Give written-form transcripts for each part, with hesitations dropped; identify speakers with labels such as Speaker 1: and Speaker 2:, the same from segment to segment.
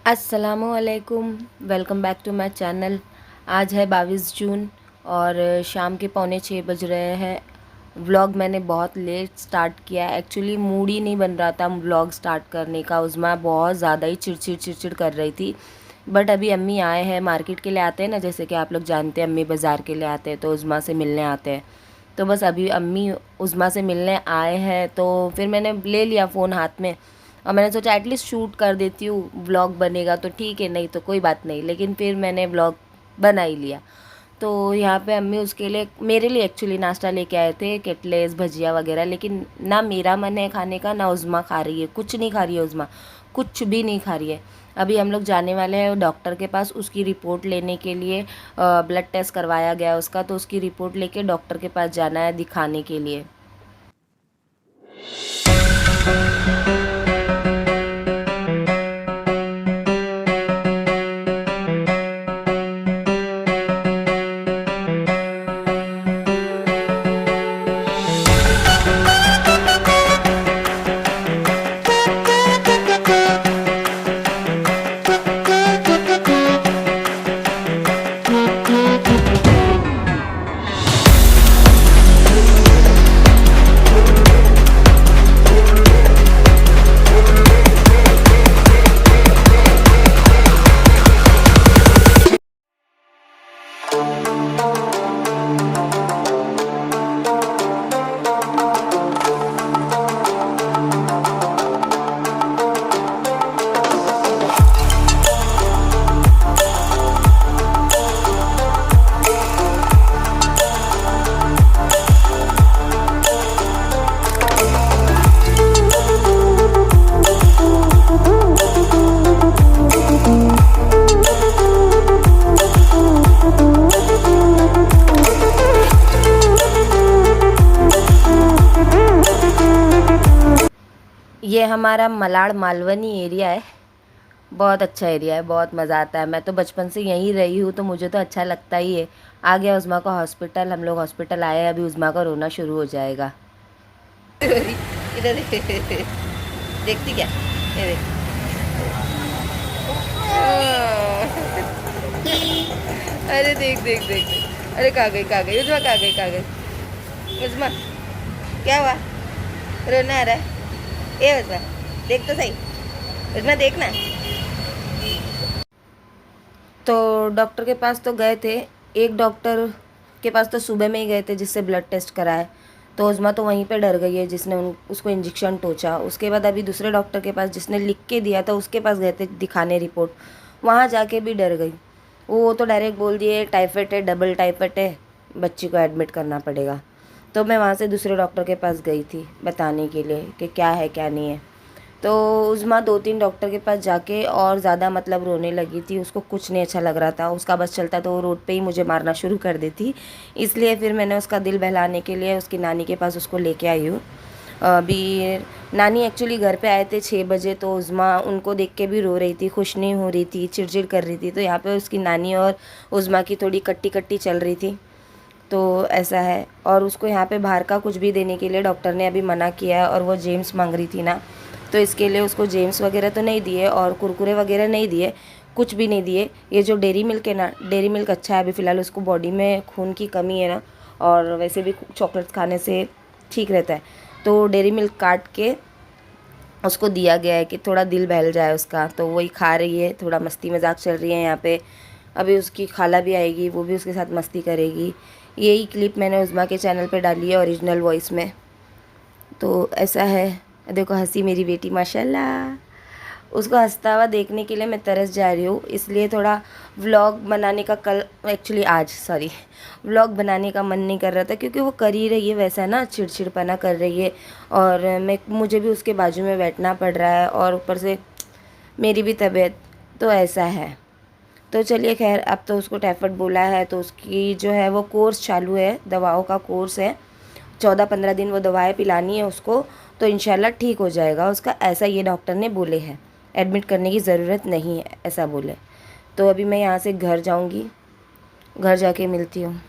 Speaker 1: अस्सलामुअलैकुम, welcome back to my channel. आज है 22 जून और शाम के पौने 6 बज रहे हैं। व्लॉग मैंने बहुत लेट स्टार्ट किया है। एक्चुअली मूड ही नहीं बन रहा था व्लॉग स्टार्ट करने का। उज़्मा बहुत ज़्यादा ही चिड़चिड़ कर रही थी। बट अभी अम्मी आए हैं, मार्केट के लिए आते हैं ना, जैसे कि आप लोग जानते हैं अम्मी बाज़ार के लिए आते हैं तो उज़्मा से मिलने आते हैं। तो बस अभी अम्मी उज़्मा से मिलने आए हैं तो फिर मैंने ले लिया फ़ोन हाथ में और मैंने सोचा एटलीस्ट शूट कर देती हूँ, व्लॉग बनेगा तो ठीक है, नहीं तो कोई बात नहीं। लेकिन फिर मैंने व्लॉग बना ही लिया। तो यहाँ पे अम्मी उसके लिए मेरे लिए एक्चुअली नाश्ता लेके आए थे, कटलेस भजिया वगैरह। लेकिन ना मेरा मन है खाने का, ना उज़्मा खा रही है, कुछ नहीं खा रही है उज़्मा, कुछ भी नहीं खा रही है। अभी हम लोग जाने वाले हैं डॉक्टर के पास उसकी रिपोर्ट लेने के लिए। ब्लड टेस्ट करवाया गया उसका, तो उसकी रिपोर्ट लेके डॉक्टर के पास जाना है दिखाने के लिए। ये हमारा मलाड मालवनी एरिया है। बहुत अच्छा एरिया है, बहुत मज़ा आता है। मैं तो बचपन से यहीं रही हूँ तो मुझे तो अच्छा लगता ही है। आ गया उज़्मा का हॉस्पिटल, हम लोग हॉस्पिटल आए हैं, अभी उज़्मा का रोना शुरू हो जाएगा। इधर देखती क्या, ये देख। अरे देख देख देख देख, अरे कहाँ गई उज़्मा, उज़्मा क्या हुआ, रोना आ रहा है? ए उज़्मा देख तो सही, उज़्मा देखना। तो डॉक्टर के पास तो गए थे, एक डॉक्टर के पास तो सुबह में ही गए थे जिससे ब्लड टेस्ट कराए। तो उज़्मा तो वहीं पे डर गई है, जिसने उसको इंजेक्शन टोचा। उसके बाद अभी दूसरे डॉक्टर के पास जिसने लिख के दिया था उसके पास गए थे दिखाने रिपोर्ट। वहाँ जाके भी डर गई। वो तो डायरेक्ट बोल दिए टाइफाइड है, डबल टाइफाइड है, बच्ची को एडमिट करना पड़ेगा। तो मैं वहाँ से दूसरे डॉक्टर के पास गई थी बताने के लिए कि क्या है क्या नहीं है। तो उज़्मा 2-3 डॉक्टर के पास जाके और ज़्यादा मतलब रोने लगी थी। उसको कुछ नहीं अच्छा लग रहा था। उसका बस चलता तो वो रोड पे ही मुझे मारना शुरू कर देती। इसलिए फिर मैंने उसका दिल बहलाने के लिए उसकी नानी के पास उसको लेके आई हूँ। अभी नानी एक्चुअली घर पे आए थे 6 बजे, तो उज़्मा उनको देख के भी रो रही थी, खुश नहीं हो रही थी, चिड़चिड़ कर रही थी। तो यहाँ पे उसकी नानी और उज़्मा की थोड़ी कट्टी कट्टी चल रही थी। तो ऐसा है। और उसको यहाँ पे बाहर का कुछ भी देने के लिए डॉक्टर ने अभी मना किया है। और वो जेम्स मांग रही थी ना, तो इसके लिए उसको जेम्स वगैरह तो नहीं दिए और कुरकुरे वगैरह नहीं दिए, कुछ भी नहीं दिए। ये जो डेयरी मिल्क है ना, डेयरी मिल्क अच्छा है। अभी फ़िलहाल उसको बॉडी में खून की कमी है ना, और वैसे भी चॉकलेट्स खाने से ठीक रहता है। तो डेयरी मिल्क काट के उसको दिया गया है कि थोड़ा दिल बहल जाए उसका। तो वही खा रही है, थोड़ा मस्ती मजाक चल रही है यहाँ पे। अभी उसकी खाला भी आएगी, वो भी उसके साथ मस्ती करेगी। यही क्लिप मैंने उज़्मा के चैनल पे डाली है ओरिजिनल वॉइस में। तो ऐसा है। देखो हंसी मेरी बेटी माशाल्लाह। उसको हंसता हुआ देखने के लिए मैं तरस जा रही हूँ। इसलिए थोड़ा व्लॉग बनाने का कल, एक्चुअली आज सॉरी, व्लॉग बनाने का मन नहीं कर रहा था क्योंकि वो कर ही रही है वैसा ना, चिड़चिड़पना कर रही है। और मुझे भी उसके बाजू में बैठना पड़ रहा है और ऊपर से मेरी भी तबीयत, तो ऐसा है। तो चलिए खैर, अब तो उसको टाइफाइड बोला है तो उसकी जो है वो कोर्स चालू है, दवाओं का कोर्स है। 14-15 दिन वो दवाएं पिलानी है उसको, तो इंशाल्लाह ठीक हो जाएगा उसका, ऐसा ये डॉक्टर ने बोले हैं। एडमिट करने की ज़रूरत नहीं है ऐसा बोले। तो अभी मैं यहाँ से घर जाऊँगी, घर जाके मिलती हूँ।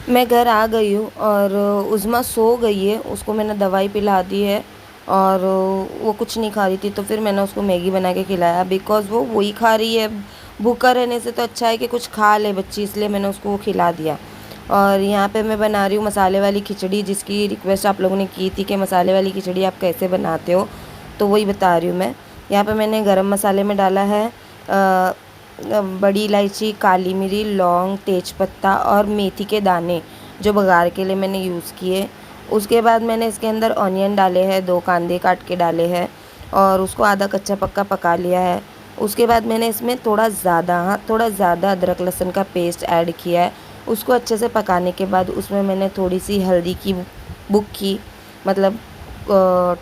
Speaker 1: मैं घर आ गई हूँ और उज़्मा सो गई है, उसको मैंने दवाई पिला दी है और वो कुछ नहीं खा रही थी, तो फिर मैंने उसको मैगी बना के खिलाया बिकॉज़ वो वही खा रही है। भूखा रहने से तो अच्छा है कि कुछ खा ले बच्ची, इसलिए मैंने उसको वो खिला दिया। और यहाँ पे मैं बना रही हूँ मसाले वाली खिचड़ी, जिसकी रिक्वेस्ट आप लोगों ने की थी कि मसाले वाली खिचड़ी आप कैसे बनाते हो, तो वही बता रही हूँ मैं। यहाँ पे मैंने गरम मसाले में डाला है बड़ी इलायची, काली मिरी, लौंग, तेज़पत्ता और मेथी के दाने, जो बघार के लिए मैंने यूज़ किए। उसके बाद मैंने इसके अंदर ऑनियन डाले हैं, 2 कांदे काट के डाले हैं और उसको आधा कच्चा पक्का पका लिया है। उसके बाद मैंने इसमें थोड़ा ज़्यादा अदरक लहसुन का पेस्ट ऐड किया है। उसको अच्छे से पकाने के बाद उसमें मैंने थोड़ी सी हल्दी की बुक्की, मतलब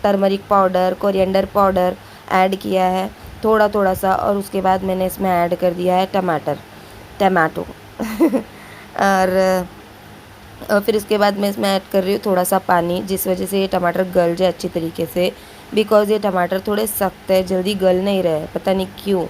Speaker 1: turmeric powder, coriander powder add किया है थोड़ा थोड़ा सा, और उसके बाद मैंने इसमें ऐड कर दिया है टमाटो और फिर इसके बाद मैं इसमें ऐड कर रही हूँ थोड़ा सा पानी, जिस वजह से ये टमाटर गल जाए अच्छी तरीके से, बिकॉज़ ये टमाटर थोड़े सख्त है, जल्दी गल नहीं रहे, पता नहीं क्यों,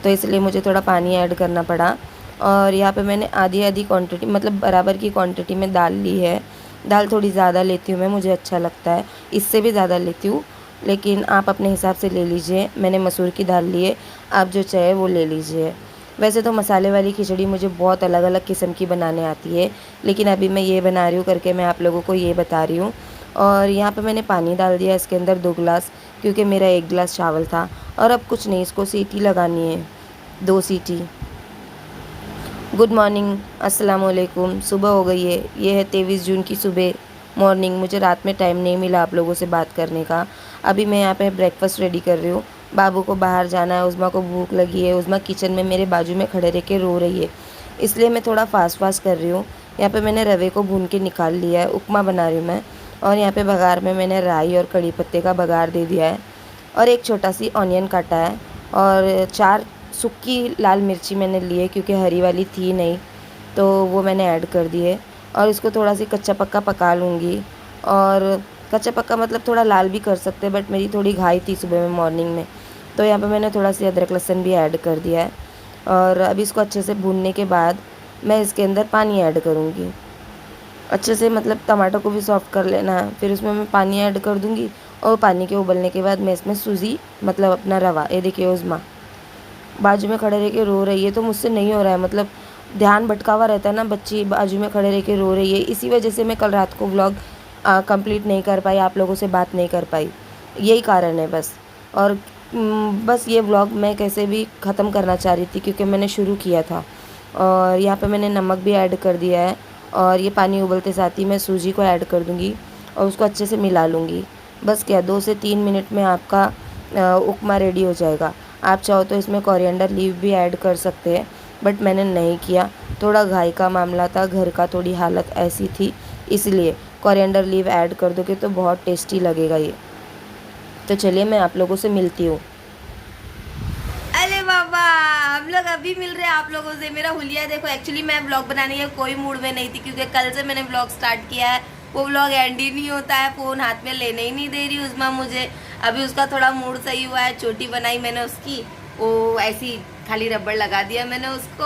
Speaker 1: तो इसलिए मुझे थोड़ा पानी ऐड करना पड़ा। और यहाँ पे मैंने आधी आधी क्वांटिटी, मतलब बराबर की क्वांटिटी में दाल ली है। दाल थोड़ी ज़्यादा लेती हूँ मैं, मुझे अच्छा लगता है, इससे भी ज़्यादा लेती हूँ, लेकिन आप अपने हिसाब से ले लीजिए। मैंने मसूर की दाल ली है, आप जो चाहे वो ले लीजिए। वैसे तो मसाले वाली खिचड़ी मुझे बहुत अलग अलग किस्म की बनाने आती है, लेकिन अभी मैं ये बना रही हूँ करके मैं आप लोगों को ये बता रही हूँ। और यहाँ पे मैंने पानी डाल दिया इसके अंदर 2 गिलास, क्योंकि मेरा 1 गिलास चावल था। और अब कुछ नहीं, इसको सीटी लगानी है, 2 सीटी। गुड मॉर्निंग, अस्सलाम वालेकुम। सुबह हो गई है, ये है 23 जून की सुबह मॉर्निंग। मुझे रात में टाइम नहीं मिला आप लोगों से बात करने का। अभी मैं यहाँ पे ब्रेकफास्ट रेडी कर रही हूँ। बाबू को बाहर जाना है, उज़्मा को भूख लगी है, उज़्मा किचन में मेरे बाजू में खड़े रह के रो रही है, इसलिए मैं थोड़ा फास्ट कर रही हूँ। यहाँ पे मैंने रवे को भून के निकाल लिया है, उपमा बना रही हूँ मैं। और यहाँ पे बघार में मैंने राई और कड़ी पत्ते का बघार दे दिया है, और एक छोटा सी ऑनियन काटा है, और 4 सूखी लाल मिर्ची मैंने ली है, क्योंकि हरी वाली थी नहीं, तो वो मैंने ऐड कर दी है। और इसको थोड़ा सी कच्चा पक्का पका लूँगी, और कच्चा पक्का मतलब थोड़ा लाल भी कर सकते हैं, बट मेरी थोड़ी घाई थी सुबह में मॉर्निंग में, तो यहाँ पे मैंने थोड़ा सी अदरक लहसुन भी ऐड कर दिया है। और अभी इसको अच्छे से भूनने के बाद मैं इसके अंदर पानी ऐड करूँगी अच्छे से, मतलब टमाटर को भी सॉफ्ट कर लेना है, फिर उसमें मैं पानी ऐड कर दूँगी। और पानी के उबलने के बाद मैं इसमें सूजी, मतलब अपना रवा, ये देखिए उज़्मा बाजू में खड़े रह के रो रही है, तो मुझसे नहीं हो रहा है, मतलब ध्यान भटका हुआ रहता है ना, बच्ची बाजू में खड़े रह के रो रही है, इसी वजह से मैं कल रात को व्लॉग कंप्लीट नहीं कर पाई, आप लोगों से बात नहीं कर पाई, यही कारण है बस। और बस ये व्लॉग मैं कैसे भी ख़त्म करना चाह रही थी, क्योंकि मैंने शुरू किया था। और यहाँ पे मैंने नमक भी ऐड कर दिया है, और ये पानी उबलते साथ ही मैं सूजी को ऐड कर दूँगी और उसको अच्छे से मिला लूँगी। बस क्या 2 से 3 मिनट में आपका उपमा रेडी हो जाएगा। आप चाहो तो इसमें कोरिएंडर लीव भी ऐड कर सकते हैं, बट मैंने नहीं किया, थोड़ा घाई का मामला था, घर का थोड़ी हालत ऐसी थी, इसलिए कोरिएंडर लीव ऐड कर दोगे तो बहुत टेस्टी लगेगा ये। तो चलिए मैं आप लोगों से मिलती हूँ। अरे बाबा, हम लोग अभी मिल रहे हैं आप लोगों से। मेरा हुलिया देखो, एक्चुअली मैं ब्लॉग बनाने के कोई मूड में नहीं थी, क्योंकि कल से मैंने ब्लॉग स्टार्ट किया है, वो ब्लॉग एंड ही नहीं होता है, फ़ोन हाथ में लेने ही नहीं दे रही उज़्मा मुझे। अभी उसका थोड़ा मूड सही हुआ है, चोटी बनाई मैंने उसकी, वो ऐसी खाली रबड़ लगा दिया मैंने उसको।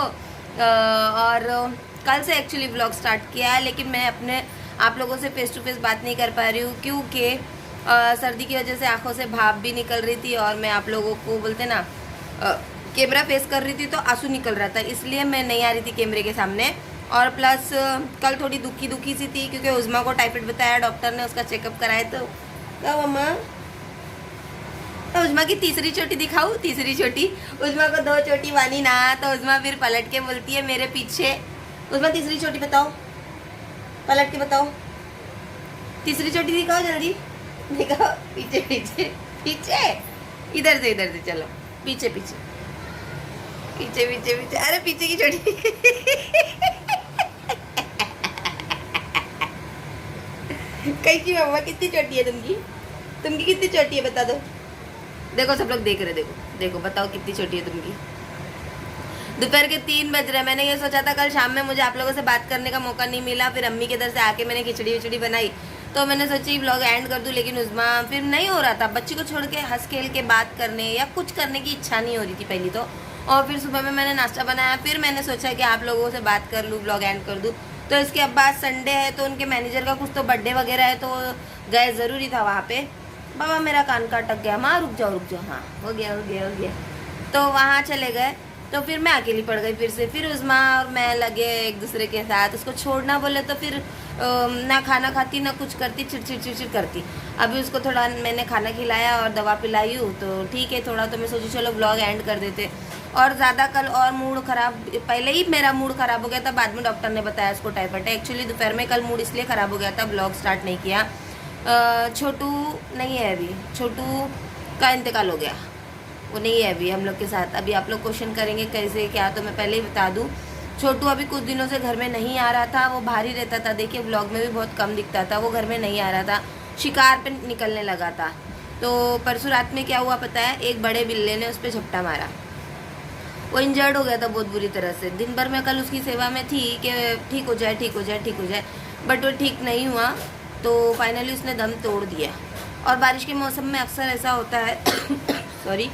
Speaker 1: और कल से एक्चुअली ब्लॉग स्टार्ट किया है, लेकिन मैं अपने आप लोगों से फेस टू फेस बात नहीं कर पा रही हूँ, क्योंकि सर्दी की वजह से आंखों से भाप भी निकल रही थी, और मैं आप लोगों को बोलते ना कैमरा फेस कर रही थी तो आंसू निकल रहा था, इसलिए मैं नहीं आ रही थी कैमरे के सामने। और प्लस कल थोड़ी दुखी सी थी, क्योंकि उज़्मा को टाइफाइड बताया डॉक्टर ने, उसका चेकअप कराया। तो क्या मम्मा, उज़्मा की तीसरी चोटी दिखाऊँ? तीसरी चोटी, उज़्मा को 2 चोटी बानी ना, तो उज़्मा फिर पलट के बोलती है मेरे पीछे, उज़्मा तीसरी चोटी बताओ, पलट के बताओ, तीसरी चोटी दिखाओ, जल्दी दिखाओ, पीछे पीछे पीछे, इधर से चलो, पीछे पीछे पीछे पीछे पीछे, अरे पीछे की चोटी कैसी मम्मा, कितनी चोटी है तुमकी कितनी चोटी है बता दो। देखो सब लोग देख रहे, देखो बताओ कितनी छोटी है तुमकी। दोपहर के 3 बज रहे। मैंने ये सोचा था कल शाम में मुझे आप लोगों से बात करने का मौका नहीं मिला, फिर अम्मी के इधर से आके मैंने खिचड़ी बनाई, तो मैंने सोची ब्लॉग एंड कर दूं, लेकिन उज़्मा फिर नहीं हो रहा था, बच्ची को छोड़ के हंस खेल के बात करने या कुछ करने की इच्छा नहीं हो रही थी पहली तो। और फिर सुबह में मैंने नाश्ता बनाया, फिर मैंने सोचा कि आप लोगों से बात कर लूँ, ब्लॉग एंड कर दूँ, तो इसके अब्बा आज संडे है तो उनके मैनेजर का कुछ तो बर्थडे वगैरह है, तो गए ज़रूरी था वहाँ पे। बाबा मेरा कान का अटक गया, माँ रुक जाओ हाँ, हो गया हो गया हो गया। तो वहाँ चले गए, तो फिर मैं अकेली पड़ गई फिर से। फिर उस्मा और मैं लगे एक दूसरे के साथ, उसको छोड़ना बोले तो फिर ना खाना खाती ना कुछ करती, चिड़चिड़ करती। अभी उसको थोड़ा मैंने खाना खिलाया और दवा पिलाई हूँ, तो ठीक है थोड़ा। तो मैं सोची चलो व्लॉग एंड कर देते। और ज़्यादा कल और मूड ख़राब, पहले ही मेरा मूड ख़राब हो गया था, बाद में डॉक्टर ने बताया उसको टाइफाइड है। एक्चुअली दोपहर में कल मूड इसलिए ख़राब हो गया था, व्लॉग स्टार्ट नहीं किया। छोटू नहीं है अभी, छोटू का इंतकाल हो गया, वो नहीं है अभी हम लोग के साथ। अभी आप लोग क्वेश्चन करेंगे कैसे क्या, तो मैं पहले ही बता दूँ, छोटू अभी कुछ दिनों से घर में नहीं आ रहा था, वो बाहर ही रहता था। देखिए व्लॉग में भी बहुत कम दिखता था, वो घर में नहीं आ रहा था, शिकार पे निकलने लगा था। तो परसों रात में क्या हुआ पता है, एक बड़े बिल्ले ने उस पर झपटा मारा, वो इंजर्ड हो गया था बहुत बुरी तरह से। दिन भर मैं कल उसकी सेवा में थी कि ठीक हो जाए ठीक हो जाए ठीक हो जाए, बट वो ठीक नहीं हुआ। तो फाइनली उसने दम तोड़ दिया। और बारिश के मौसम में अक्सर ऐसा होता है सॉरी,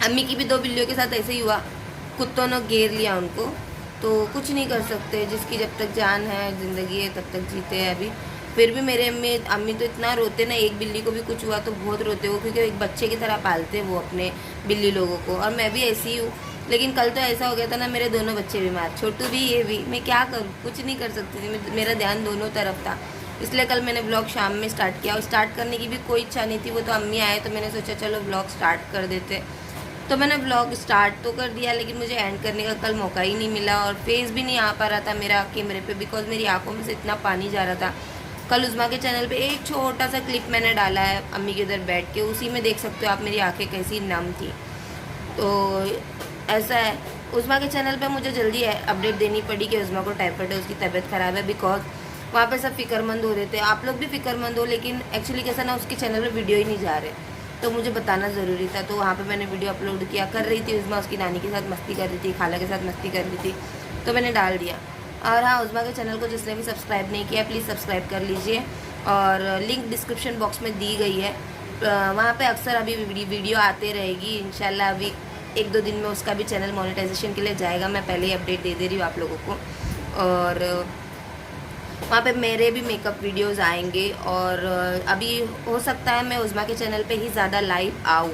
Speaker 1: अम्मी की भी 2 बिल्लियों के साथ ऐसे ही हुआ, कुत्तों ने घेर लिया उनको। तो कुछ नहीं कर सकते, जिसकी जब तक जान है ज़िंदगी है तब तक जीते हैं अभी। फिर भी मेरे अम्मी तो इतना रोते ना, एक बिल्ली को भी कुछ हुआ तो बहुत रोते वो, क्योंकि एक बच्चे की तरह पालते वो अपने बिल्ली लोगों को। और मैं भी ऐसी ही हूँ, लेकिन कल तो ऐसा हो गया था ना, मेरे दोनों बच्चे बीमार, छोटू भी ये भी। मैं क्या करूँ, कुछ नहीं कर सकती थी, मेरा ध्यान दोनों तरफ था। इसलिए कल मैंने ब्लॉग शाम में स्टार्ट किया, और स्टार्ट करने की भी कोई इच्छा नहीं थी, वो तो अम्मी आए तो मैंने सोचा चलो ब्लॉग स्टार्ट कर देते। तो मैंने ब्लॉग स्टार्ट तो कर दिया, लेकिन मुझे एंड करने का कल मौका ही नहीं मिला, और फेस भी नहीं आ पा रहा था मेरा कैमरे पे, बिकॉज मेरी आंखों में से इतना पानी जा रहा था। कल उस्मा के चैनल पे एक छोटा सा क्लिप मैंने डाला है अम्मी के उधर बैठ के, उसी में देख सकते हो आप मेरी आंखें कैसी नम थी। तो ऐसा है, उस्मा के चैनल पे मुझे जल्दी अपडेट देनी पड़ी कि उस्मा को टाइफाइड है, उसकी तबीयत ख़राब है, बिकॉज वहाँ पे सब फिक्रमंद हो रहे थे। आप लोग भी फिक्रमंद हो, लेकिन एक्चुअली कैसा ना, उसके चैनल पे वीडियो ही नहीं जा रहे, तो मुझे बताना ज़रूरी था। तो वहाँ पे मैंने वीडियो अपलोड किया, कर रही थी उस्मा उसकी नानी के साथ मस्ती कर रही थी, खाला के साथ मस्ती कर रही थी, तो मैंने डाल दिया। और हाँ, उस्मा के चैनल को जिसने भी सब्सक्राइब नहीं किया प्लीज़ सब्सक्राइब कर लीजिए, और लिंक डिस्क्रिप्शन बॉक्स में दी गई है। वहाँ पे अक्सर अभी वीडियो आते रहेगी इंशाल्लाह। अभी 1-2 दिन में उसका भी चैनल मोनेटाइजेशन के लिए जाएगा, मैं पहले ही अपडेट दे दे रही हूँ आप लोगों को। और वहाँ पे मेरे भी मेकअप वीडियोस आएंगे, और अभी हो सकता है मैं उस्मा के चैनल पे ही ज़्यादा लाइव आऊँ,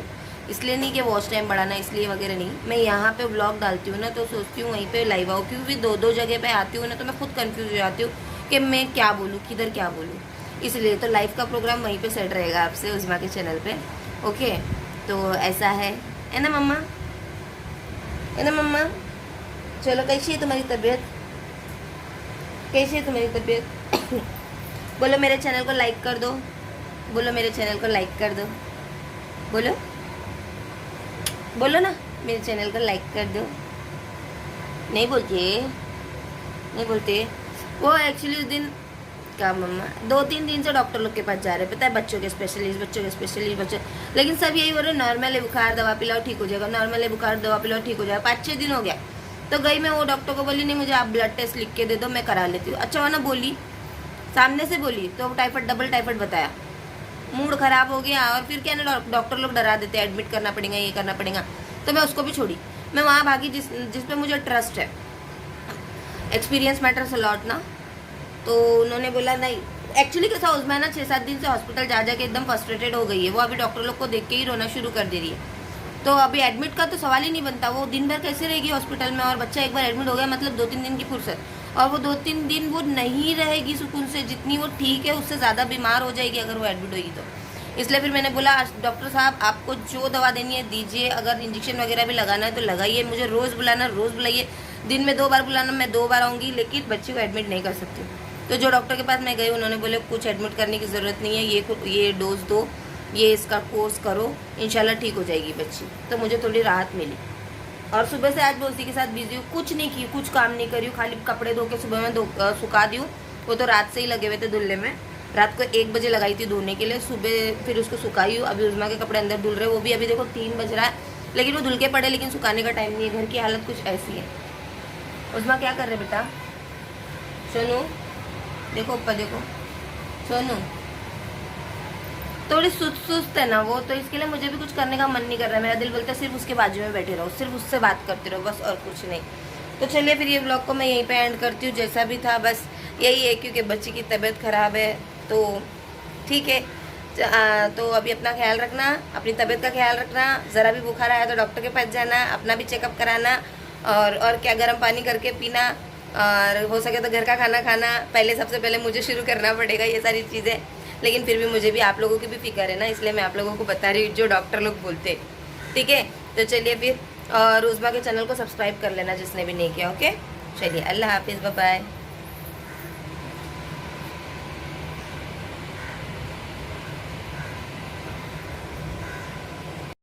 Speaker 1: इसलिए नहीं कि वॉच टाइम बढ़ाना इसलिए वगैरह नहीं, मैं यहाँ पे व्लॉग डालती हूँ ना, तो सोचती हूँ वहीं पे लाइव आऊँ, क्योंकि 2 जगह पे आती हूँ ना, तो मैं खुद कंफ्यूज हो जाती हूँ कि मैं क्या बोलूँ, किधर क्या बोलूँ। इसलिए तो लाइव का प्रोग्राम वहीं पे सेट रहेगा आपसे उस्मा के चैनल पे। ओके, तो ऐसा है ना मम्मा, है ना मम्मा। चलो, कैसी है तुम्हारी तबीयत, कैसी है तुम्हारी तबीयत बोलो मेरे चैनल को लाइक कर दो, बोलो मेरे चैनल को लाइक कर दो, बोलो बोलो ना, मेरे चैनल को लाइक कर दो। नहीं बोलते वो एक्चुअली उस दिन क्या मम्मा 2-3 दिन से डॉक्टर लोग के पास जा रहे, पता है, बच्चों के स्पेशलिस्ट बच्चे, लेकिन सब यही बोल रहे नॉर्मल है बुखार, दवा पिलाओ ठीक हो जाएगा, नॉर्मल है बुखार, दवा पिलाओ ठीक हो जाएगा। 5-6 दिन हो गया, तो गई मैं वो डॉक्टर को, बोली नहीं मुझे आप ब्लड टेस्ट लिख के दे दो, मैं करा लेती हूँ। अच्छा वो ना बोली, सामने से बोली, तो टाइफाइड, डबल टाइफाइड बताया, मूड ख़राब हो गया। और फिर क्या ना, डॉक्टर लोग डरा देते हैं, एडमिट करना पड़ेगा, ये करना पड़ेगा, तो मैं उसको भी छोड़ी, मैं वहाँ भागी जिस पे मुझे ट्रस्ट है। एक्सपीरियंस मैटर्स अ लॉट ना, तो उन्होंने बोला नहीं। एक्चुअली कैसा, उसमें ना 6-7 दिन से हॉस्पिटल जा के एकदम फ्रस्ट्रेटेड हो गई है वो, अभी डॉक्टर लोग को देख के ही रोना शुरू कर दे रही है। तो अभी एडमिट का तो सवाल ही नहीं बनता, वो दिन भर कैसे रहेगी हॉस्पिटल में, और बच्चा एक बार एडमिट हो गया मतलब 2-3 दिन की फुर्सत, और वो 2-3 दिन वो नहीं रहेगी सुकून से, जितनी वो ठीक है उससे ज़्यादा बीमार हो जाएगी अगर वो एडमिट होगी तो। इसलिए फिर मैंने बोला डॉक्टर साहब आपको जो दवा देनी है दीजिए, अगर इंजेक्शन वगैरह भी लगाना है तो लगाइए, मुझे रोज़ बुलाना, रोज़ बुलाइए, दिन में 2 बार बुलाना, मैं 2 बार आऊँगी, लेकिन बच्चे को एडमिट नहीं कर सकती। तो जो डॉक्टर के पास मैं गई उन्होंने बोले कुछ एडमिट करने की ज़रूरत नहीं है, ये डोज दो, ये इसका कोर्स करो, इंशाल्लाह ठीक हो जाएगी बच्ची। तो मुझे थोड़ी राहत मिली। और सुबह से आज मैं उसी के साथ बिजी हूँ, कुछ नहीं की, कुछ काम नहीं करी हूँ, खाली कपड़े धो के सुबह में सुखा दी हूँ, वो तो रात से ही लगे हुए थे धुलने में, रात को 1 बजे लगाई थी धोने के लिए, सुबह फिर उसको सुखाई हूँ। अभी उस्मा के कपड़े अंदर धुल रहे, वो भी अभी देखो 3 बज रहा है, लेकिन वो धुल के पड़े, लेकिन सुखाने का टाइम नहीं है, घर की हालत कुछ ऐसी है। उस्मा क्या कर रहे बेटा, सोनू देखो, ऊपर देखो, सोनू थोड़ी सुस्त है ना वो, तो इसके लिए मुझे भी कुछ करने का मन नहीं कर रहा है, मेरा दिल बोलता है सिर्फ उसके बाजू में बैठे रहो, सिर्फ उससे बात करते रहो बस, और कुछ नहीं। तो चलिए फिर ये ब्लॉग को मैं यहीं पे एंड करती हूँ। जैसा भी था बस यही है, क्योंकि बच्ची की तबीयत ख़राब है तो ठीक है। तो अभी अपना ख्याल रखना, अपनी तबीयत का ख्याल रखना। ज़रा भी बुखार आया तो डॉक्टर के पास जाना, अपना भी चेकअप कराना, और क्या गर्म पानी करके पीना, और हो सके तो घर का खाना खाना। पहले सबसे पहले मुझे शुरू करना पड़ेगा ये सारी चीज़ें, लेकिन फिर भी मुझे भी आप लोगों की भी फिक्र है ना, इसलिए मैं आप लोगों को बता रही हूँ जो डॉक्टर लोग बोलते। ठीक है, तो चलिए फिर, और उज़मा के चैनल को सब्सक्राइब कर लेना जिसने भी नहीं किया। ओके, चलिए, अल्लाह हाफिज़, बाय बाय।